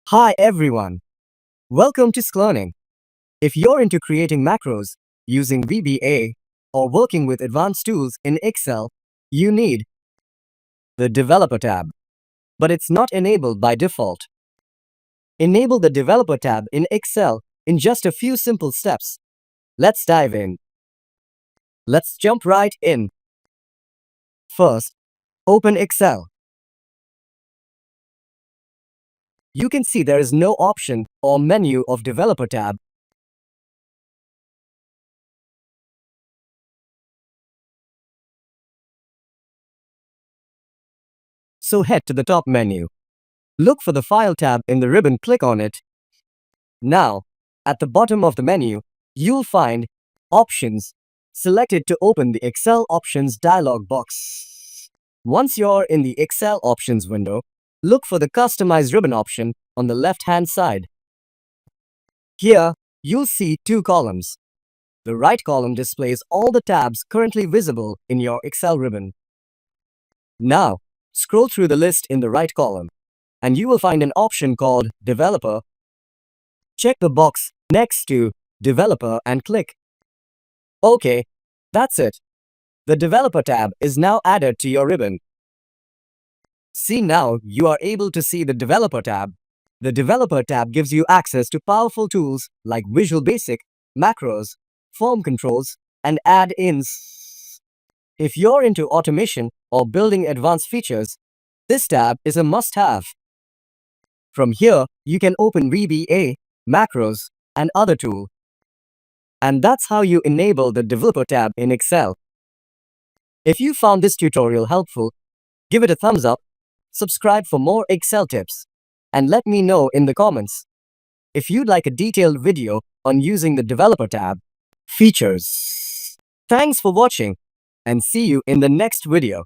Hi everyone, welcome to SKLEARNING. If you're into creating macros using VBA or working with advanced tools in Excel, you need the Developer tab, but it's not enabled by default. Enable the Developer tab in Excel in just a few simple steps. Let's dive in. Let's jump right in. First, open Excel. You can see there is no option or menu of Developer tab. So head to the top menu. Look for the File tab in the ribbon, click on it. Now, at the bottom of the menu, you'll find Options. Select it to open the Excel Options dialog box. Once you're in the Excel Options window, look for the Customize ribbon option on the left-hand side. Here, you'll see two columns. The right column displays all the tabs currently visible in your Excel ribbon. Now, scroll through the list in the right column, and you will find an option called Developer. Check the box next to Developer and click. Okay, that's it. The Developer tab is now added to your ribbon. See, now you are able to see the Developer tab. The Developer tab gives you access to powerful tools like Visual Basic, macros, form controls, and add-ins. If you're into automation or building advanced features, this tab is a must-have. From here, you can open VBA, macros, and other tools. And that's how you enable the Developer tab in Excel. If you found this tutorial helpful, give it a thumbs up, subscribe for more Excel tips, and let me know in the comments if you'd like a detailed video on using the Developer tab features. Thanks for watching, and see you in the next video.